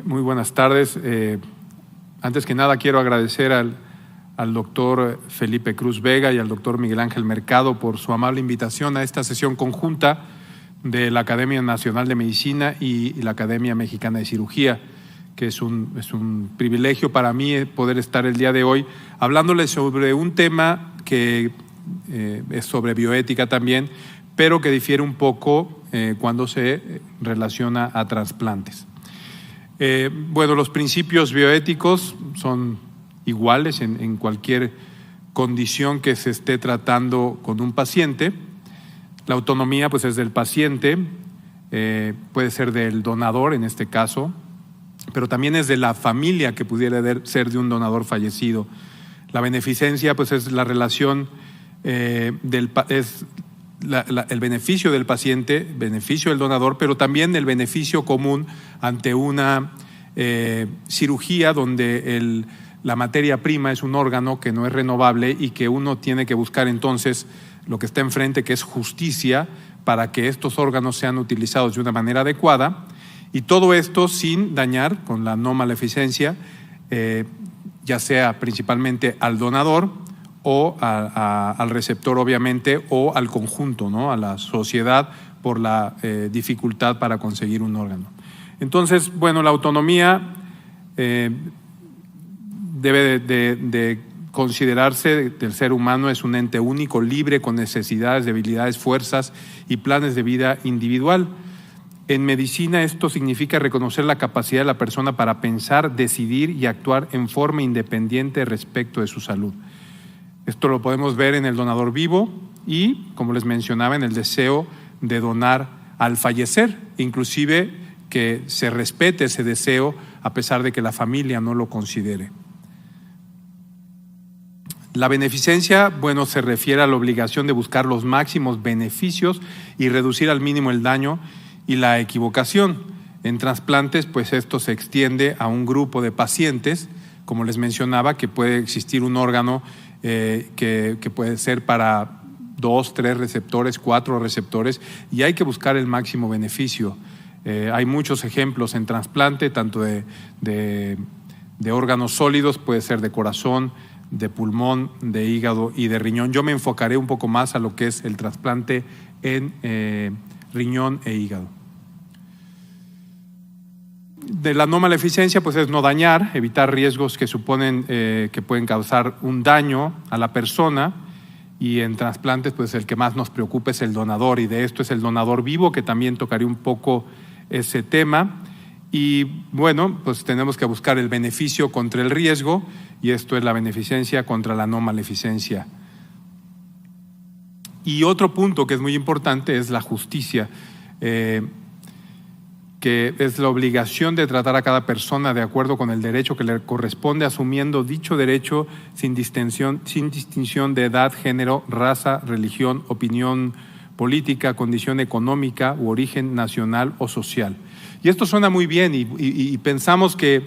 Muy buenas tardes. Antes que nada quiero agradecer al doctor Felipe Cruz Vega y al doctor Miguel Ángel Mercado por su amable invitación a esta sesión conjunta de la Academia Nacional de Medicina y la Academia Mexicana de Cirugía, que es un privilegio para mí poder estar el día de hoy hablándoles sobre un tema que es sobre bioética también, pero que difiere un poco cuando se relaciona a trasplantes. Bueno, los principios bioéticos son iguales en cualquier condición que se esté tratando con un paciente. La autonomía pues es del paciente, puede ser del donador en este caso, pero también es de la familia que pudiera ser de un donador fallecido. La beneficencia pues es la relación el beneficio del paciente, beneficio del donador, pero también el beneficio común ante una cirugía donde la materia prima es un órgano que no es renovable y que uno tiene que buscar entonces lo que está enfrente, que es justicia, para que estos órganos sean utilizados de una manera adecuada, y todo esto sin dañar, con la no maleficencia, ya sea principalmente al donador o al receptor, obviamente, o al conjunto, ¿no? A la sociedad por la dificultad para conseguir un órgano. Entonces, bueno, la autonomía debe de considerarse del ser humano, es un ente único, libre, con necesidades, debilidades, fuerzas y planes de vida individual. En medicina esto significa reconocer la capacidad de la persona para pensar, decidir y actuar en forma independiente respecto de su salud. Esto lo podemos ver en el donador vivo y, como les mencionaba, en el deseo de donar al fallecer, inclusive que se respete ese deseo a pesar de que la familia no lo considere. La beneficencia, bueno, se refiere a la obligación de buscar los máximos beneficios y reducir al mínimo el daño y la equivocación. En trasplantes, pues esto se extiende a un grupo de pacientes, como les mencionaba, que puede existir un órgano que puede ser para 2, 3 receptores, 4 receptores, y hay que buscar el máximo beneficio. Hay muchos ejemplos en trasplante, tanto de órganos sólidos, puede ser de corazón, de pulmón, de hígado y de riñón. Yo me enfocaré un poco más a lo que es el trasplante en riñón e hígado. De la no maleficencia, pues es no dañar, evitar riesgos que suponen que pueden causar un daño a la persona, y en trasplantes, pues el que más nos preocupa es el donador, y de esto es el donador vivo, que también tocaré un poco ese tema. Y bueno, pues tenemos que buscar el beneficio contra el riesgo, y esto es la beneficencia contra la no maleficencia. Y otro punto que es muy importante es la justicia, que es la obligación de tratar a cada persona de acuerdo con el derecho que le corresponde, asumiendo dicho derecho sin distinción de edad, género, raza, religión, opinión política, condición económica u origen nacional o social. Y esto suena muy bien y pensamos que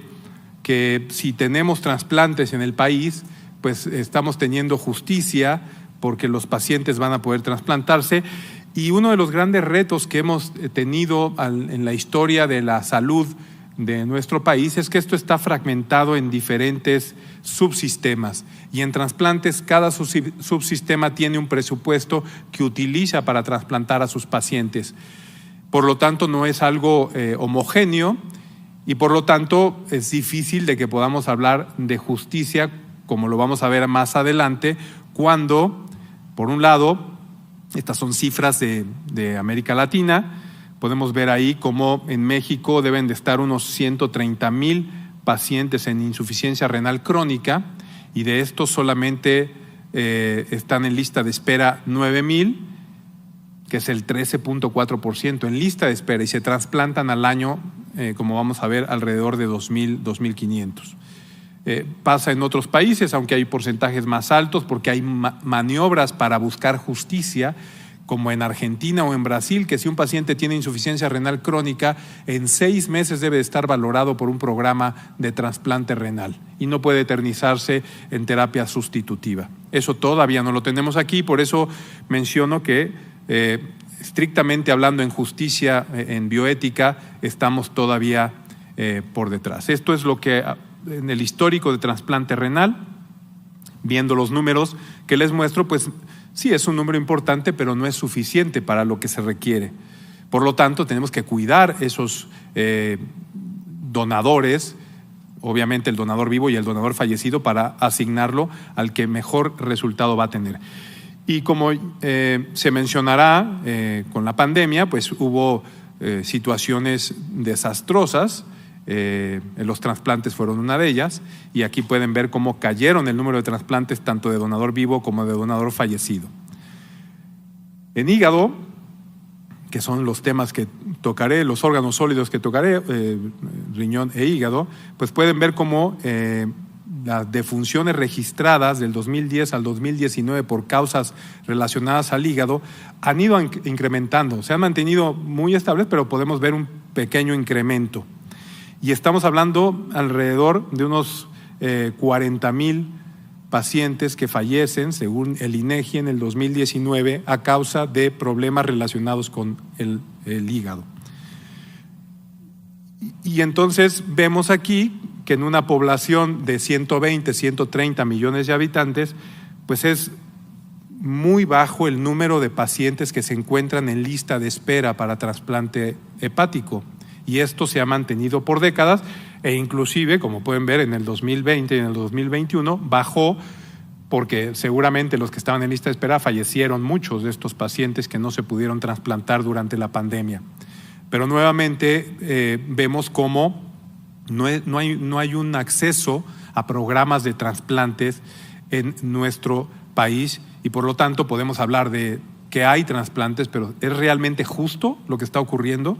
si tenemos trasplantes en el país, pues estamos teniendo justicia porque los pacientes van a poder trasplantarse. Y uno de los grandes retos que hemos tenido en la historia de la salud de nuestro país es que esto está fragmentado en diferentes subsistemas, y en trasplantes cada subsistema tiene un presupuesto que utiliza para trasplantar a sus pacientes. Por lo tanto, no es algo homogéneo, y por lo tanto es difícil de que podamos hablar de justicia, como lo vamos a ver más adelante, cuando, por un lado, estas son cifras de América Latina. Podemos ver ahí cómo en México deben de estar unos 130,000 pacientes en insuficiencia renal crónica, y de estos solamente están en lista de espera 9,000, que es el 13.4% en lista de espera, y se trasplantan al año, como vamos a ver, alrededor de 2,000, 2,500. Pasa en otros países, aunque hay porcentajes más altos, porque hay maniobras para buscar justicia, como en Argentina o en Brasil, que si un paciente tiene insuficiencia renal crónica, en 6 meses debe estar valorado por un programa de trasplante renal y no puede eternizarse en terapia sustitutiva. Eso todavía no lo tenemos aquí, por eso menciono que estrictamente hablando en justicia, en bioética, estamos todavía por detrás. Esto es lo que en el histórico de trasplante renal, viendo los números que les muestro, pues sí es un número importante, pero no es suficiente para lo que se requiere. Por lo tanto, tenemos que cuidar esos donadores, obviamente el donador vivo y el donador fallecido, para asignarlo al que mejor resultado va a tener. Y como se mencionará con la pandemia, pues hubo situaciones desastrosas. Los trasplantes fueron una de ellas, y aquí pueden ver cómo cayeron el número de trasplantes tanto de donador vivo como de donador fallecido. En hígado, que son los temas que tocaré, los órganos sólidos que tocaré, riñón e hígado, pues pueden ver cómo las defunciones registradas del 2010 al 2019 por causas relacionadas al hígado han ido incrementando. Se han mantenido muy estables, pero podemos ver un pequeño incremento. Y estamos hablando alrededor de unos 40,000 pacientes que fallecen, según el INEGI, en el 2019 a causa de problemas relacionados con el hígado. Y entonces vemos aquí que en una población de 120, 130 millones de habitantes, pues es muy bajo el número de pacientes que se encuentran en lista de espera para trasplante hepático. Y esto se ha mantenido por décadas, e inclusive, como pueden ver, en el 2020 y en el 2021 bajó, porque seguramente los que estaban en lista de espera fallecieron muchos de estos pacientes que no se pudieron trasplantar durante la pandemia. Pero nuevamente vemos cómo no hay un acceso a programas de trasplantes en nuestro país, y por lo tanto podemos hablar de que hay trasplantes, pero ¿es realmente justo lo que está ocurriendo?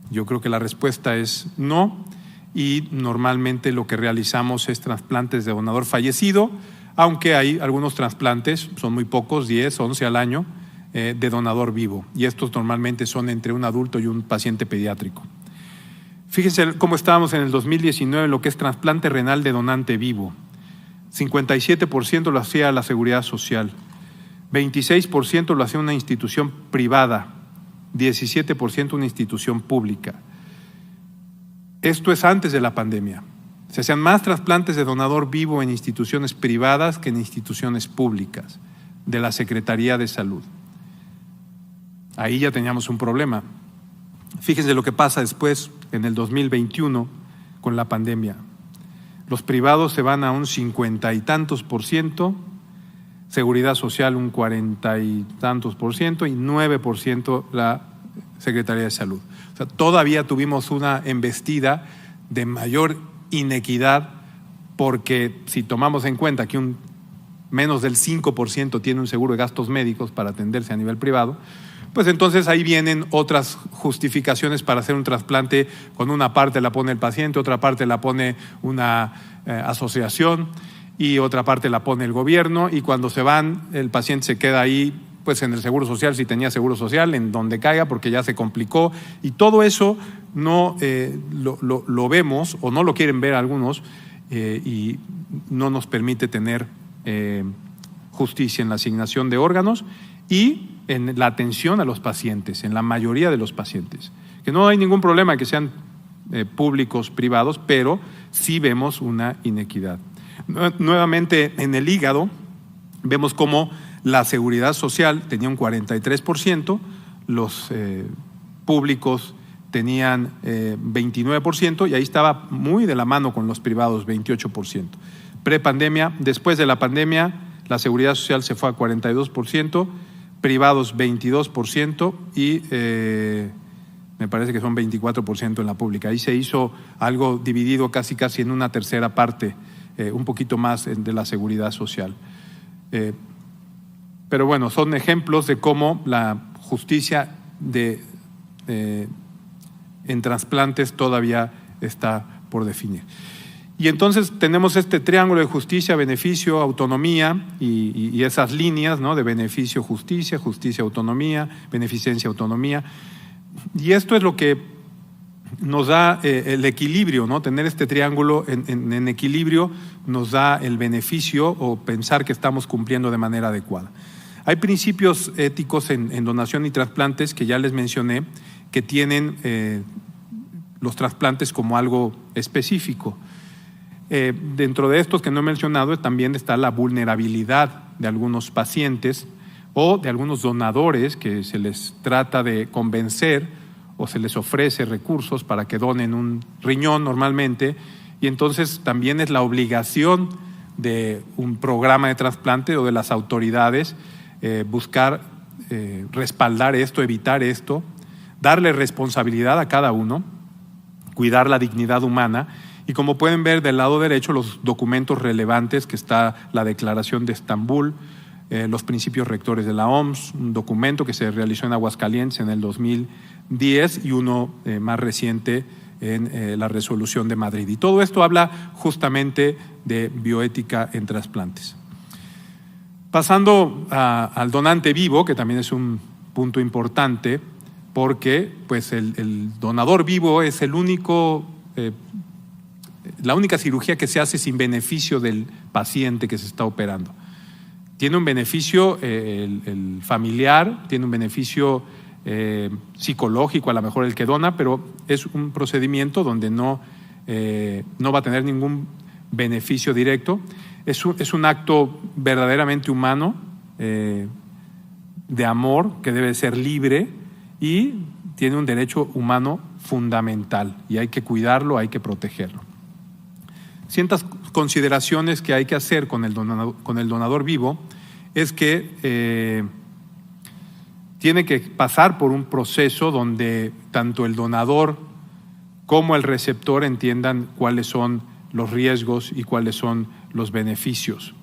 Yo creo que la respuesta es no, y normalmente lo que realizamos es trasplantes de donador fallecido, aunque hay algunos trasplantes, son muy pocos, 10, 11 al año, de donador vivo, y estos normalmente son entre un adulto y un paciente pediátrico. Fíjense cómo estábamos en el 2019 en lo que es trasplante renal de donante vivo. 57% lo hacía la Seguridad Social, 26% lo hacía una institución privada, 17% una institución pública. Esto es antes de la pandemia. Se hacían más trasplantes de donador vivo en instituciones privadas que en instituciones públicas de la Secretaría de Salud. Ahí ya teníamos un problema. Fíjense lo que pasa después, en el 2021, con la pandemia. Los privados se van a un 50 y tantos %, Seguridad Social un 40 y tantos %, y 9% la Secretaría de Salud. O sea, todavía tuvimos una embestida de mayor inequidad, porque si tomamos en cuenta que menos del 5% tiene un seguro de gastos médicos para atenderse a nivel privado, pues entonces ahí vienen otras justificaciones para hacer un trasplante. Con una parte la pone el paciente, otra parte la pone una asociación, y otra parte la pone el gobierno, y cuando se van el paciente se queda ahí, pues en el Seguro Social, si tenía Seguro Social, en donde caiga, porque ya se complicó, y todo eso no lo vemos, o no lo quieren ver algunos, y no nos permite tener justicia en la asignación de órganos y en la atención a los pacientes, en la mayoría de los pacientes. Que no hay ningún problema que sean públicos, privados, pero sí vemos una inequidad. Nuevamente, en el hígado, vemos cómo la Seguridad Social tenía un 43%, los públicos tenían 29%, y ahí estaba muy de la mano con los privados, 28%. Prepandemia, después de la pandemia, la Seguridad Social se fue a 42%, privados 22%, y me parece que son 24% en la pública. Ahí se hizo algo dividido casi en una tercera parte, un poquito más de la Seguridad Social. Pero bueno, son ejemplos de cómo la justicia en trasplantes todavía está por definir. Y entonces tenemos este triángulo de justicia, beneficio, autonomía, y esas líneas, ¿no?, de beneficio, justicia, justicia, autonomía, beneficencia, autonomía. Y esto es lo que nos da el equilibrio, ¿no? Tener este triángulo en equilibrio nos da el beneficio, o pensar que estamos cumpliendo de manera adecuada. Hay principios éticos en donación y trasplantes que ya les mencioné, que tienen los trasplantes como algo específico. Dentro de estos que no he mencionado también está la vulnerabilidad de algunos pacientes o de algunos donadores que se les trata de convencer o se les ofrece recursos para que donen un riñón normalmente, y entonces también es la obligación de un programa de trasplante o de las autoridades buscar respaldar esto, evitar esto, darle responsabilidad a cada uno, cuidar la dignidad humana. Y como pueden ver del lado derecho, los documentos relevantes, que está la Declaración de Estambul, los principios rectores de la OMS, un documento que se realizó en Aguascalientes en el 2010 y uno más reciente en la Resolución de Madrid. Y todo esto habla justamente de bioética en trasplantes. Pasando al donante vivo, que también es un punto importante, porque pues el donador vivo es el único la única cirugía que se hace sin beneficio del paciente que se está operando. Tiene un beneficio el familiar, tiene un beneficio psicológico, a lo mejor el que dona, pero es un procedimiento donde no va a tener ningún beneficio directo. Es un acto verdaderamente humano, de amor, que debe ser libre y tiene un derecho humano fundamental y hay que cuidarlo, hay que protegerlo. Ciertas consideraciones que hay que hacer con el donador vivo es que tiene que pasar por un proceso donde tanto el donador como el receptor entiendan cuáles son los riesgos y cuáles son los beneficios.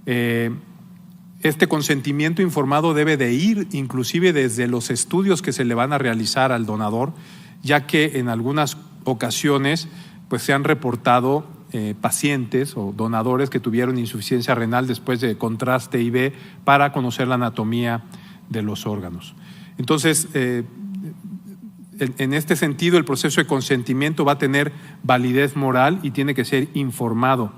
Este consentimiento informado debe de ir inclusive desde los estudios que se le van a realizar al donador, ya que en algunas ocasiones pues se han reportado pacientes o donadores que tuvieron insuficiencia renal después de contraste IV para conocer la anatomía de los órganos. Entonces, en este sentido, el proceso de consentimiento va a tener validez moral y tiene que ser informado.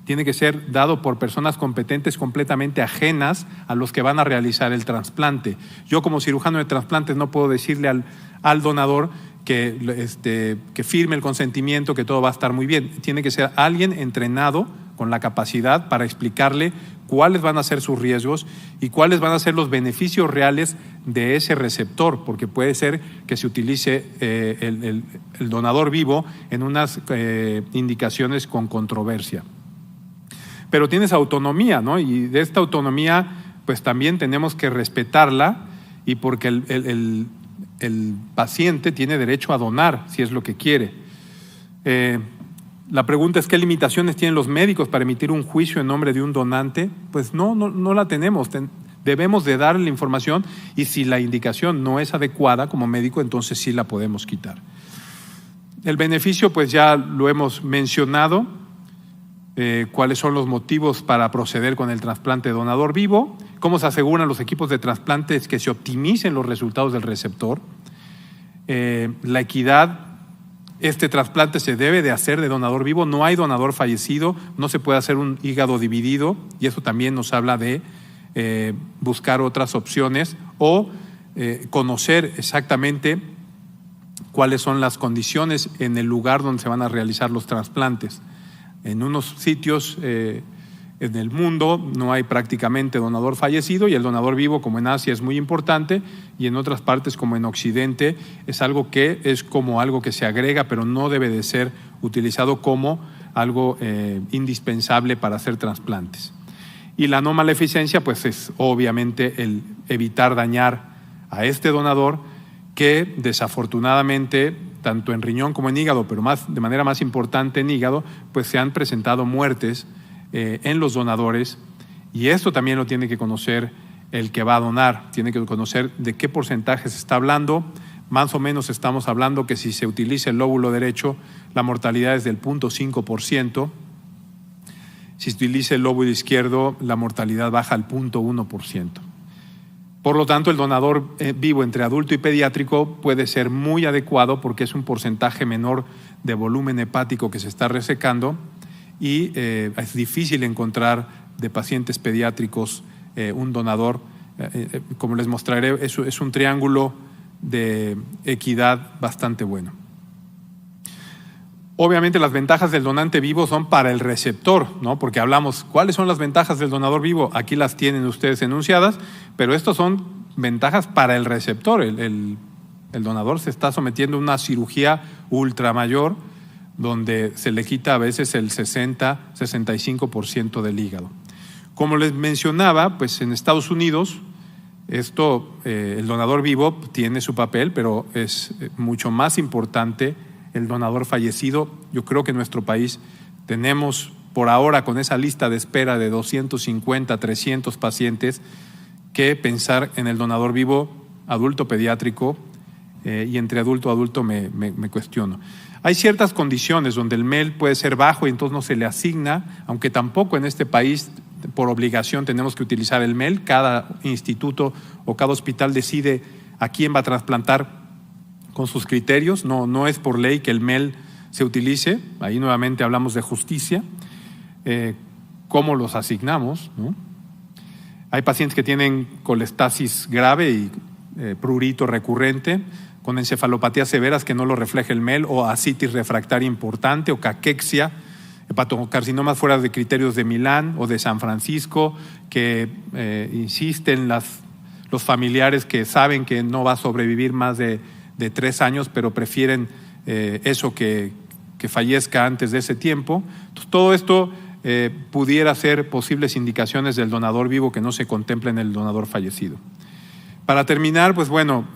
Tiene que ser dado por personas competentes completamente ajenas a los que van a realizar el trasplante. Yo como cirujano de trasplantes no puedo decirle al donador que firme el consentimiento, que todo va a estar muy bien. Tiene que ser alguien entrenado con la capacidad para explicarle cuáles van a ser sus riesgos y cuáles van a ser los beneficios reales de ese receptor, porque puede ser que se utilice el donador vivo en unas indicaciones con controversia. Pero tienes autonomía, ¿no? Y de esta autonomía pues también tenemos que respetarla, y porque el paciente tiene derecho a donar si es lo que quiere. La pregunta es, ¿qué limitaciones tienen los médicos para emitir un juicio en nombre de un donante? Pues no la tenemos. Debemos de darle la información, y si la indicación no es adecuada como médico, entonces sí la podemos quitar. El beneficio pues ya lo hemos mencionado, cuáles son los motivos para proceder con el trasplante de donador vivo, cómo se aseguran los equipos de trasplantes que se optimicen los resultados del receptor, la equidad. Este trasplante se debe de hacer de donador vivo, no hay donador fallecido, no se puede hacer un hígado dividido, y eso también nos habla de buscar otras opciones o conocer exactamente cuáles son las condiciones en el lugar donde se van a realizar los trasplantes. En unos sitios en el mundo no hay prácticamente donador fallecido, y el donador vivo, como en Asia, es muy importante, y en otras partes como en Occidente es algo que se agrega, pero no debe de ser utilizado como algo indispensable para hacer trasplantes. Y la no maleficencia pues es obviamente el evitar dañar a este donador, que desafortunadamente tanto en riñón como en hígado, pero de manera más importante en hígado, pues se han presentado muertes en los donadores, y esto también lo tiene que conocer el que va a donar. Tiene que conocer de qué porcentaje se está hablando. Más o menos estamos hablando que si se utiliza el lóbulo derecho, la mortalidad es del 0.5%. Si se utiliza el lóbulo izquierdo, la mortalidad baja al 0.1%. Por lo tanto, el donador vivo entre adulto y pediátrico puede ser muy adecuado, porque es un porcentaje menor de volumen hepático que se está resecando, y es difícil encontrar de pacientes pediátricos un donador. Como les mostraré, es un triángulo de equidad bastante bueno. Obviamente las ventajas del donante vivo son para el receptor, ¿no? Porque hablamos, ¿cuáles son las ventajas del donador vivo? Aquí las tienen ustedes enunciadas, pero estas son ventajas para el receptor. El donador se está sometiendo a una cirugía ultramayor donde se le quita a veces el 60-65% del hígado. Como les mencionaba, pues en Estados Unidos el donador vivo tiene su papel, pero es mucho más importante el donador fallecido. Yo creo que en nuestro país tenemos por ahora, con esa lista de espera de 250, 300 pacientes, que pensar en el donador vivo adulto pediátrico, y entre adulto a adulto me cuestiono. Hay ciertas condiciones donde el MEL puede ser bajo y entonces no se le asigna, aunque tampoco en este país por obligación tenemos que utilizar el MEL. Cada instituto o cada hospital decide a quién va a trasplantar con sus criterios. No es por ley que el MEL se utilice. Ahí nuevamente hablamos de justicia. ¿Cómo los asignamos, ¿no? Hay pacientes que tienen colestasis grave y prurito recurrente, con encefalopatías severas que no lo refleja el MEL, o ascitis refractaria importante, o caquexia, hepatocarcinomas fuera de criterios de Milán o de San Francisco, que insisten los familiares que saben que no va a sobrevivir más de 3 años, pero prefieren eso que fallezca antes de ese tiempo. Entonces, todo esto pudiera ser posibles indicaciones del donador vivo que no se contempla en el donador fallecido. Para terminar, pues bueno,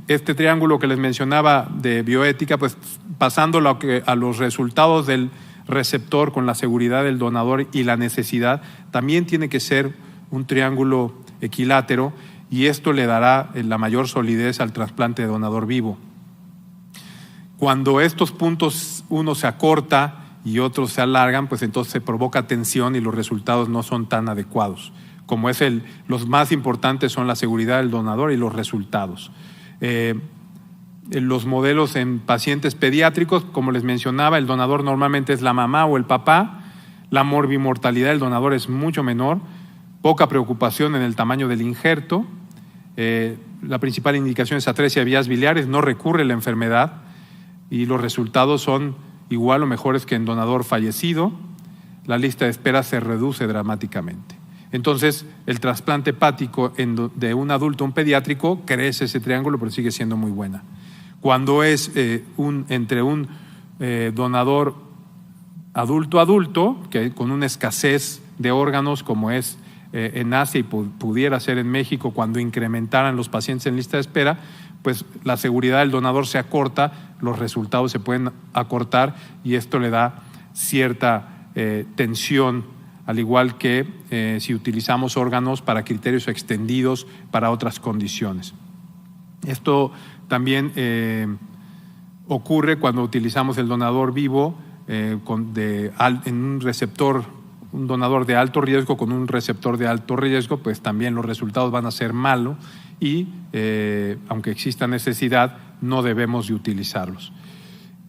este triángulo que les mencionaba de bioética, pues pasándolo a los resultados del receptor con la seguridad del donador y la necesidad, también tiene que ser un triángulo equilátero, y esto le dará la mayor solidez al trasplante de donador vivo. Cuando estos puntos, uno se acorta y otros se alargan, pues entonces se provoca tensión y los resultados no son tan adecuados. Como es los más importantes son la seguridad del donador y los resultados. Los modelos en pacientes pediátricos, como les mencionaba, el donador normalmente es la mamá o el papá. La morbimortalidad del donador es mucho menor, poca preocupación en el tamaño del injerto. La principal indicación es atresia de vías biliares, no recurre la enfermedad y los resultados son igual o mejores que en donador fallecido. La lista de espera se reduce dramáticamente. Entonces, el trasplante hepático de un adulto a un pediátrico crece ese triángulo, pero sigue siendo muy buena. Cuando es entre un donador adulto, que con una escasez de órganos como es en Asia y pudiera ser en México, cuando incrementaran los pacientes en lista de espera, pues la seguridad del donador se acorta, los resultados se pueden acortar y esto le da cierta tensión, al igual que si utilizamos órganos para criterios extendidos para otras condiciones. Esto también ocurre cuando utilizamos el donador vivo en un receptor, un donador de alto riesgo con un receptor de alto riesgo, pues también los resultados van a ser malos y aunque exista necesidad, no debemos de utilizarlos.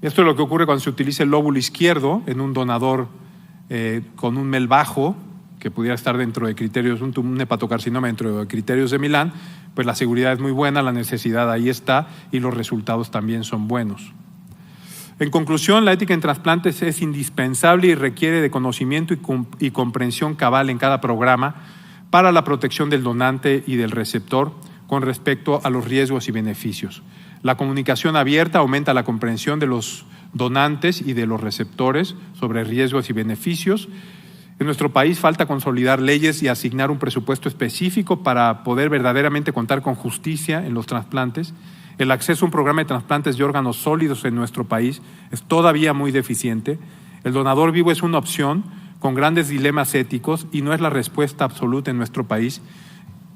Esto es lo que ocurre cuando se utiliza el lóbulo izquierdo en un donador con un MEL bajo, que pudiera estar dentro de criterios, un hepatocarcinoma dentro de criterios de Milán, pues la seguridad es muy buena, la necesidad ahí está y los resultados también son buenos. En conclusión, la ética en trasplantes es indispensable y requiere de conocimiento y comprensión cabal en cada programa para la protección del donante y del receptor con respecto a los riesgos y beneficios. La comunicación abierta aumenta la comprensión de los donantes y de los receptores sobre riesgos y beneficios. En nuestro país falta consolidar leyes y asignar un presupuesto específico para poder verdaderamente contar con justicia en los trasplantes. El acceso a un programa de trasplantes de órganos sólidos en nuestro país es todavía muy deficiente. El donador vivo es una opción con grandes dilemas éticos y no es la respuesta absoluta en nuestro país,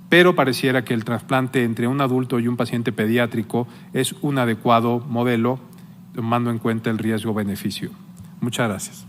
pero pareciera que el trasplante entre un adulto y un paciente pediátrico es un adecuado modelo, tomando en cuenta el riesgo-beneficio. Muchas gracias.